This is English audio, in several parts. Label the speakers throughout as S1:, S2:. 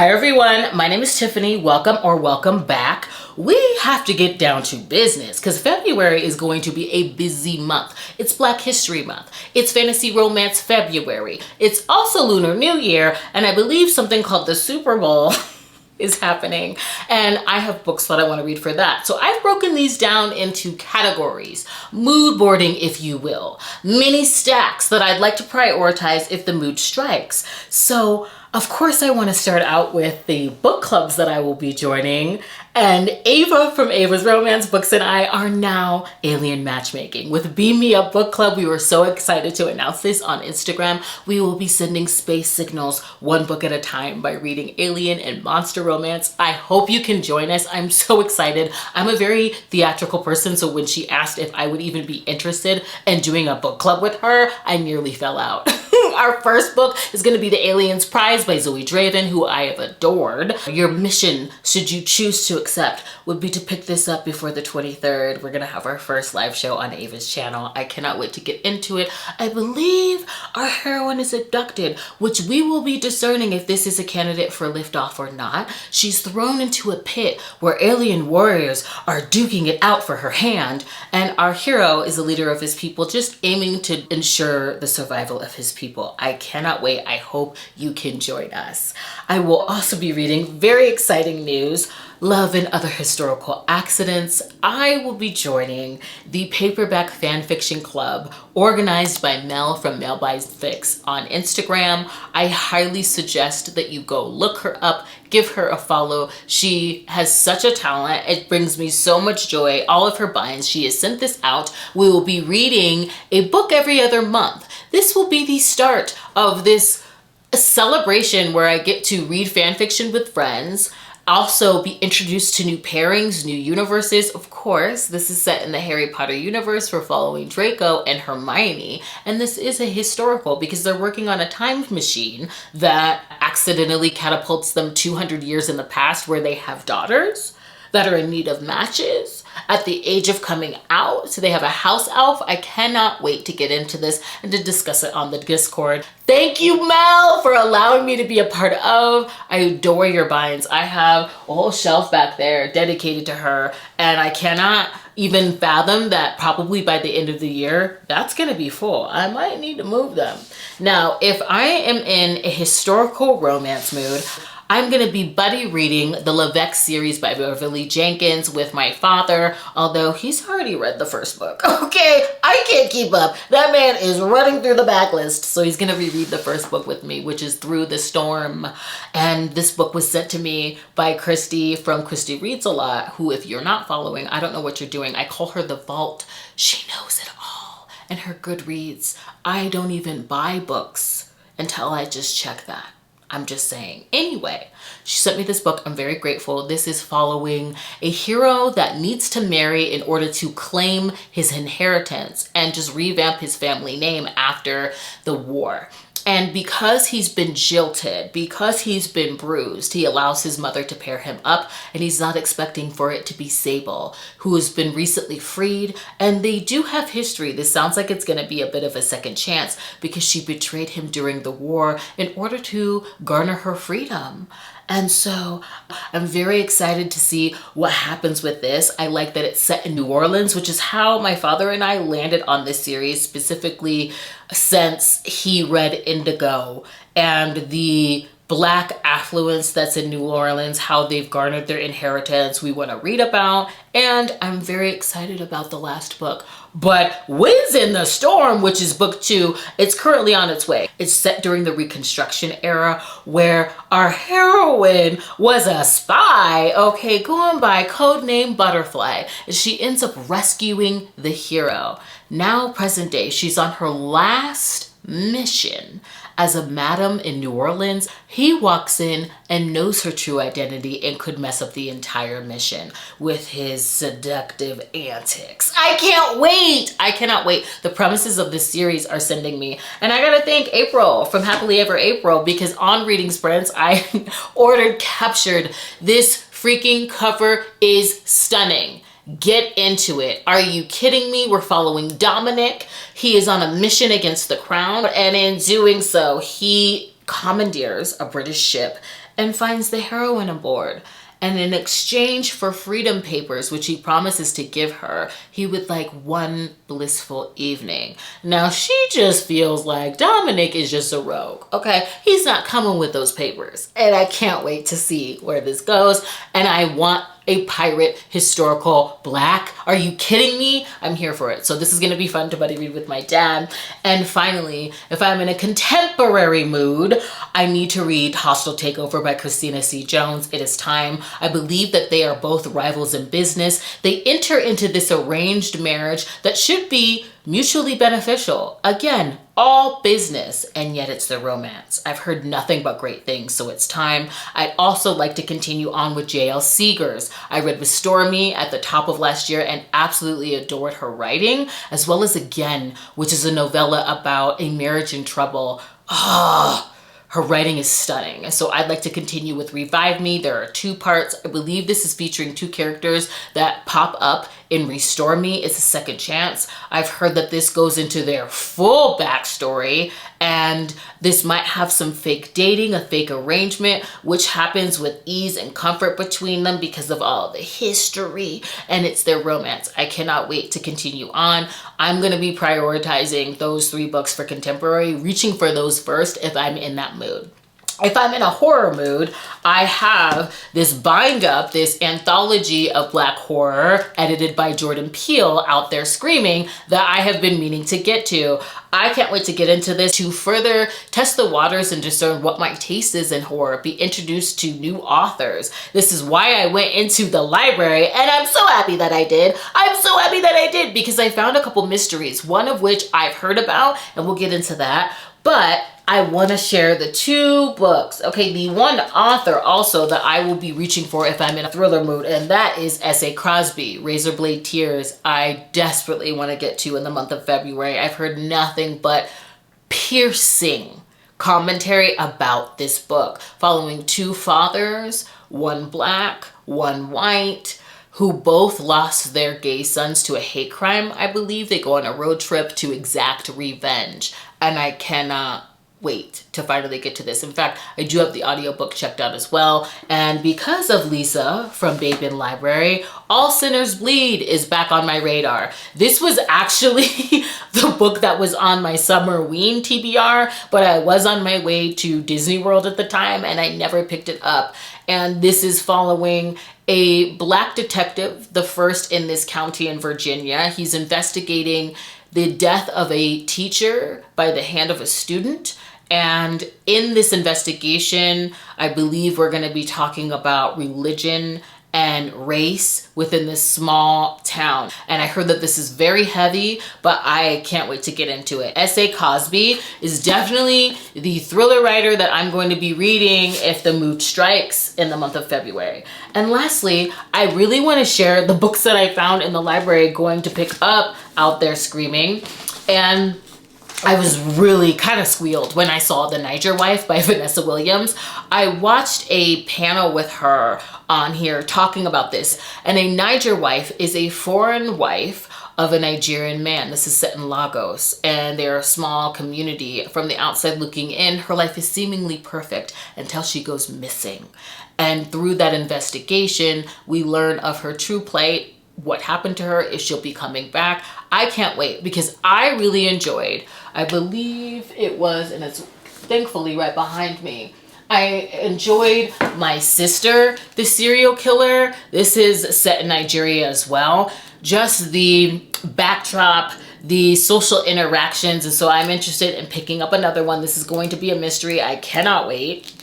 S1: Hi everyone, my name is Tiffany. Welcome back. We have to get down to business because February is going to be a busy month. It's Black History Month. It's Fantasy Romance February. It's also Lunar New Year, and I believe something called the Super Bowl is happening, and I have books that I want to read for that. So I've broken these down into categories, mood boarding if you will, mini stacks that I'd like to prioritize if the mood strikes. So of course I want to start out with the book clubs that I will be joining, and Ava from Ava's Romance Books and I are now alien matchmaking. With Beam Me Up Book Club, we were so excited to announce this on Instagram. We will be sending space signals one book at a time by reading alien and monster romance. I hope you can join us. I'm so excited. I'm a very theatrical person, so when she asked if I would even be interested in doing a book club with her, I nearly fell out. Our first book is going to be The Alien's Prize by Zoe Draven, who I have adored. Your mission, should you choose to accept, would be to pick this up before the 23rd. We're going to have our first live show on Ava's channel. I cannot wait to get into it. I believe our heroine is abducted, which we will be discerning if this is a candidate for liftoff or not. She's thrown into a pit where alien warriors are duking it out for her hand, and our hero is a leader of his people, just aiming to ensure the survival of his people. I cannot wait. I hope you can join us. I will also be reading very exciting news, Love and Other Historical Accidents. I will be joining the Paperback Fanfiction Club organized by Mel from Mel Buys Fix on Instagram. I highly suggest that you go look her up, give her a follow. She has such a talent. It brings me so much joy. All of her binds, she has sent this out. We will be reading a book every other month. This will be the start of this celebration where I get to read fan fiction with friends, also be introduced to new pairings, new universes. Of course, this is set in the Harry Potter universe. We're following Draco and Hermione, and this is a historical because they're working on a time machine that accidentally catapults them 200 years in the past where they have daughters that are in need of matches at the age of coming out. So they have a house elf. I cannot wait to get into this and to discuss it on the Discord. Thank you, Mel, for allowing me to be a part of. I adore your binds. I have a whole shelf back there dedicated to her, and I cannot even fathom that probably by the end of the year, that's gonna be full. I might need to move them. Now, if I am in a historical romance mood, I'm gonna be buddy reading the Leveque series by Beverly Jenkins with my father, although he's already read the first book. Okay, I can't keep up. That man is running through the backlist, so he's gonna reread the first book with me, which is Through the Storm. And this book was sent to me by Christy from Christy Reads a Lot, who, if you're not following, I don't know what you're doing. I call her the Vault. She knows it all. And her Goodreads, I don't even buy books until I just check that. I'm just saying. Anyway, she sent me this book. I'm very grateful. This is following a hero that needs to marry in order to claim his inheritance and just revamp his family name after the war. And because he's been jilted, because he's been bruised, he allows his mother to pair him up, and he's not expecting for it to be Sable, who has been recently freed. And they do have history. This sounds like it's going to be a bit of a second chance because she betrayed him during the war in order to garner her freedom. And so I'm very excited to see what happens with this. I like that it's set in New Orleans, which is how my father and I landed on this series, specifically since he read Indigo and the Black affluence that's in New Orleans, how they've garnered their inheritance, we want to read about. And I'm very excited about the last book. But Winds in the Storm, which is book 2, it's currently on its way. It's set during the Reconstruction era where our heroine was a spy, okay, going by codename Butterfly. And she ends up rescuing the hero. Now, present day, she's on her last mission as a madam in New Orleans. He walks in and knows her true identity and could mess up the entire mission with his seductive antics. I can't wait. I cannot wait. The premises of this series are sending me. And I gotta thank April from Happily Ever April, because on Reading Sprints, I captured this freaking cover is stunning. Get into it. Are you kidding me? We're following Dominic. He is on a mission against the crown, and in doing so, he commandeers a British ship and finds the heroine aboard. And in exchange for freedom papers, which he promises to give her, he would like one blissful evening. Now she just feels like Dominic is just a rogue, okay? He's not coming with those papers. And I can't wait to see where this goes. And I want a pirate historical black. Are you kidding me? I'm here for it. So this is going to be fun to buddy read with my dad. And finally, if I'm in a contemporary mood, I need to read Hostile Takeover by Christina C. Jones. It is time. I believe that they are both rivals in business. They enter into this arranged marriage that should be mutually beneficial. Again, all business, and yet it's the romance. I've heard nothing but great things, so it's time. I'd also like to continue on with J.L. Seegers. I read Restore Me at the top of last year and absolutely adored her writing, as well as Again, which is a novella about a marriage in trouble. Her writing is stunning. So I'd like to continue with Revive Me. There are 2 parts. I believe this is featuring 2 characters that pop up in Restore Me. It's a second chance. I've heard that this goes into their full backstory, and this might have some fake dating, a fake arrangement, which happens with ease and comfort between them because of all the history, and it's their romance. I cannot wait to continue on. I'm going to be prioritizing those 3 books for contemporary, reaching for those first if I'm in that mood. If I'm in a horror mood, I have this bind up, this anthology of Black horror edited by Jordan Peele, Out There Screaming, that I have been meaning to get to. I can't wait to get into this to further test the waters and discern what my taste is in horror, be introduced to new authors. This is why I went into the library, and I'm so happy that I did. I'm so happy that I did because I found a couple mysteries, one of which I've heard about, and we'll get into that. But I want to share the 2 books. Okay, the one author also that I will be reaching for if I'm in a thriller mood, and that is S.A. Crosby, Razorblade Tears. I desperately want to get to in the month of February. I've heard nothing but piercing commentary about this book, following 2 fathers, one black, one white, who both lost their gay sons to a hate crime. I believe they go on a road trip to exact revenge, and I cannot wait to finally get to this. In fact, I do have the audiobook checked out as well. And because of Lisa from Babe in Library, All Sinners Bleed is back on my radar. This was actually the book that was on my Summerween TBR, but I was on my way to Disney World at the time and I never picked it up. And this is following a black detective, the first in this county in Virginia. He's investigating the death of a teacher by the hand of a student. And in this investigation, I believe we're going to be talking about religion and race within this small town. And I heard that this is very heavy, but I can't wait to get into it. S.A. Cosby is definitely the thriller writer that I'm going to be reading if the mood strikes in the month of February. And lastly, I really want to share the books that I found in the library going to pick up Out There Screaming. And I was really kind of squealed when I saw The Niger Wife by Vanessa Williams. I watched a panel with her on here talking about this. And a Niger wife is a foreign wife of a Nigerian man. This is set in Lagos, and they're a small community. From the outside looking in, her life is seemingly perfect until she goes missing. And through that investigation, we learn of her true plight, what happened to her, if she'll be coming back. I can't wait because I really enjoyed, I believe it was, and it's thankfully right behind me, I enjoyed My Sister, the Serial Killer. This is set in Nigeria as well. Just the backdrop, the social interactions, and so I'm interested in picking up another one. This is going to be a mystery. I cannot wait.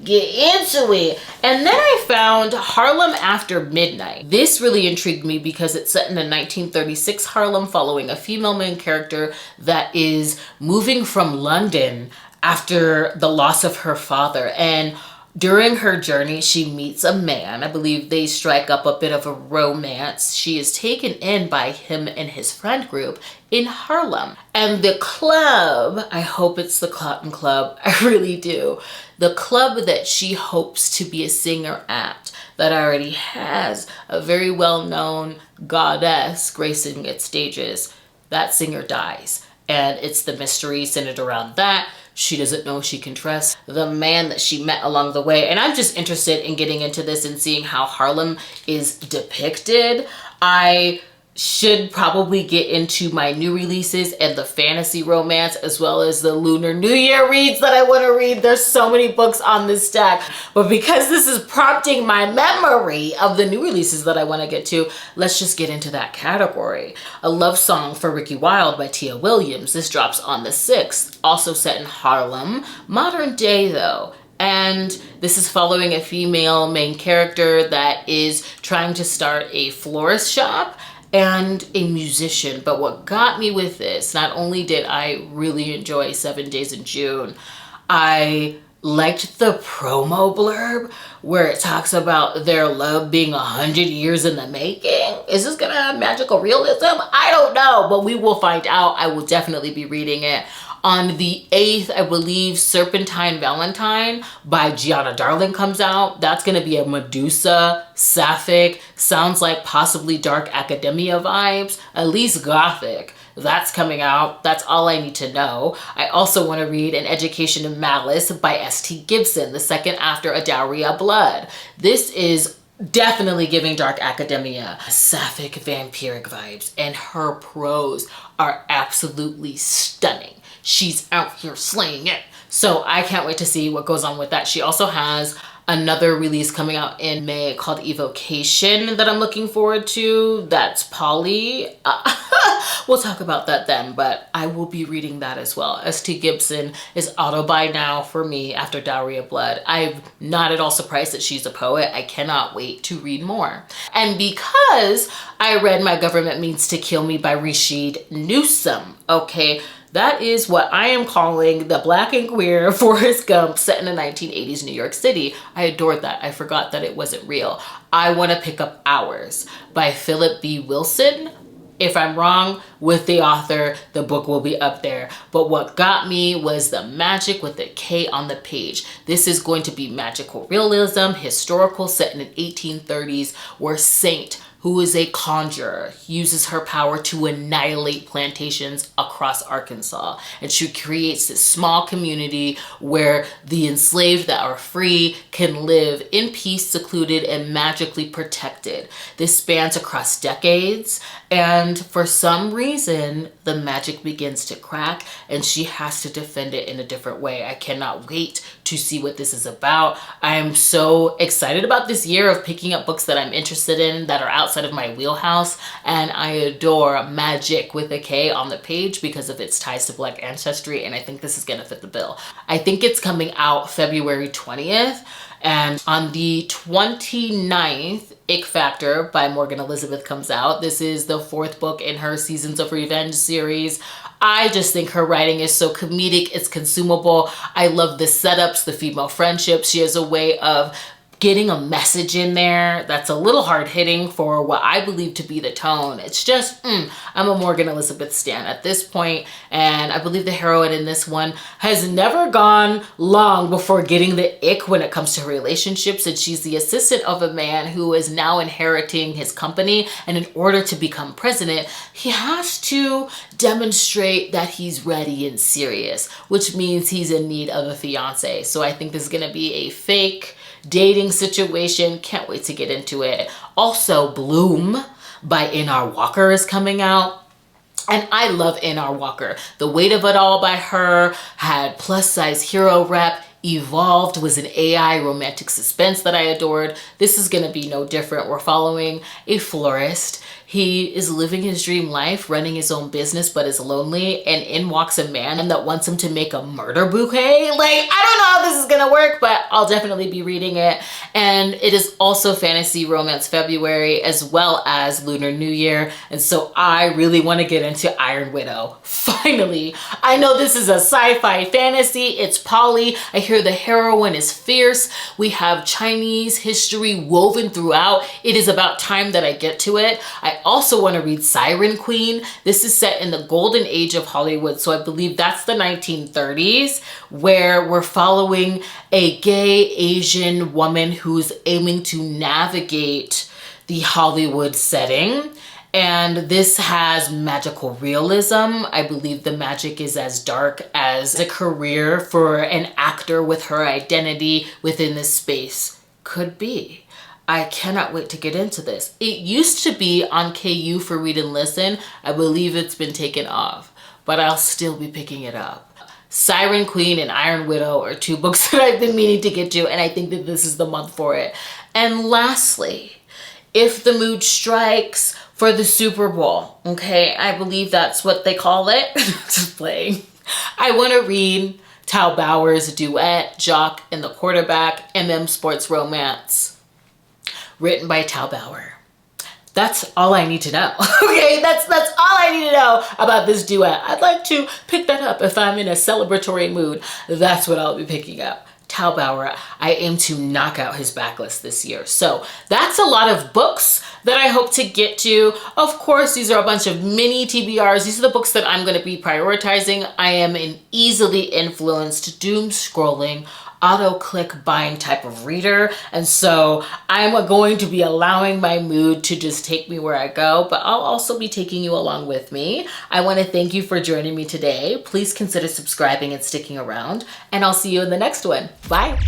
S1: Get into it. And then I found Harlem After Midnight. This really intrigued me because it's set in the 1936 Harlem, following a female main character that is moving from London after the loss of her father. And during her journey, she meets a man. I believe they strike up a bit of a romance. She is taken in by him and his friend group in Harlem. And the club, I hope it's the Cotton Club, I really do. The club that she hopes to be a singer at, that already has a very well-known goddess gracing its stages, that singer dies. and it's the mystery centered around that. She doesn't know she can trust the man that she met along the way. And I'm just interested in getting into this and seeing how Harlem is depicted. I should probably get into my new releases and the fantasy romance, as well as the Lunar New Year reads that I want to read. There's so many books on this stack, but because this is prompting my memory of the new releases that I want to get to, let's just get into that category. A Love Song for Ricky Wilde by Tia Williams. This drops on the 6th, also set in Harlem, modern day though. And this is following a female main character that is trying to start a florist shop and a musician. But what got me with this, not only did I really enjoy 7 Days in June, I liked the promo blurb where it talks about their love being 100 years in the making. Is this gonna have magical realism? I don't know, but we will find out. I will definitely be reading it. On the 8th, I believe, Serpentine Valentine by Gianna Darling comes out. That's going to be a Medusa, sapphic, sounds like possibly dark academia vibes, at least gothic. That's coming out. That's all I need to know. I also want to read An Education in Malice by S.T. Gibson, the second after A Dowry of Blood. This is definitely giving dark academia, sapphic vampiric vibes, and her prose are absolutely stunning. She's out here slaying it. So I can't wait to see what goes on with that. She also has another release coming out in May called Evocation that I'm looking forward to. That's Polly. We'll talk about that then, but I will be reading that as well. S.T. Gibson is auto buy now for me after Dowry of Blood. I'm not at all surprised that she's a poet. I cannot wait to read more. And because I read My Government Means to Kill Me by Rashid Newsom, okay, that is what I am calling the Black and queer Forrest Gump set in the 1980s New York City. I adored that. I forgot that it wasn't real. I Want to Pick Up Hours by Philip B. Wilson. If I'm wrong with the author, the book will be up there. But what got me was the magic with the K on the page. This is going to be magical realism, historical, set in the 1830s, where Saint, who is a conjurer, uses her power to annihilate plantations across Arkansas. And she creates this small community where the enslaved that are free can live in peace, secluded, and magically protected. This spans across decades, and for some reason, the magic begins to crack, and she has to defend it in a different way. I cannot wait to see what this is about. I am so excited about this year of picking up books that I'm interested in that are outside of my wheelhouse, and I adore magic with a K on the page because of its ties to Black ancestry, and I think this is gonna fit the bill. I think it's coming out February 20th, and on the 29th, Ick Factor by Morgan Elizabeth comes out. This is the 4th book in her Seasons of Revenge series. I just think her writing is so comedic, it's consumable. I love the setups, the female friendships. She has a way of getting a message in there that's a little hard-hitting for what I believe to be the tone. It's just, I'm a Morgan Elizabeth stan at this point, and I believe the heroine in this one has never gone long before getting the ick when it comes to her relationships, and she's the assistant of a man who is now inheriting his company, and in order to become president, he has to demonstrate that he's ready and serious, which means he's in need of a fiance. So I think this is gonna be a fake dating situation. Can't wait to get into it. Also, Bloom by N.R. Walker is coming out. And I love N.R. Walker. The Weight of It All by her had plus size hero rep. Evolved was an AI romantic suspense that I adored. This is gonna be no different. We're following a florist. He is living his dream life, running his own business, but is lonely, and in walks a man that wants him to make a murder bouquet. Like, I don't know how this is gonna work, but I'll definitely be reading it. And it is also Fantasy Romance February, as well as Lunar New Year. And so I really wanna get into Iron Widow. Finally, I know this is a sci-fi fantasy. It's Polly. I hear the heroine is fierce. We have Chinese history woven throughout. It is about time that I get to it. I also want to read Siren Queen. This is set in the golden age of Hollywood, so I believe that's the 1930s, where we're following a gay Asian woman who's aiming to navigate the Hollywood setting. And this has magical realism. I believe the magic is as dark as a career for an actor with her identity within this space could be. I cannot wait to get into this. It used to be on KU for Read and Listen. I believe it's been taken off, but I'll still be picking it up. Siren Queen and Iron Widow are two books that I've been meaning to get to, and I think that this is the month for it. And lastly, If the Mood Strikes for the Super Bowl. Okay, I believe that's what they call it. Just playing. I want to read Tal Bauer's duet, Jock and the Quarterback, MM Sports Romance, written by Tal Bauer. That's all I need to know. Okay, that's all I need to know about this duet. I'd like to pick that up if I'm in a celebratory mood. That's what I'll be picking up. Tal Bauer, I aim to knock out his backlist this year. So that's a lot of books that I hope to get to. Of course, these are a bunch of mini TBRs. These are the books that I'm going to be prioritizing. I am an easily influenced, doom scrolling, auto-click buying type of reader. And so I'm going to be allowing my mood to just take me where I go, but I'll also be taking you along with me. I want to thank you for joining me today. Please consider subscribing and sticking around, and I'll see you in the next one. Bye.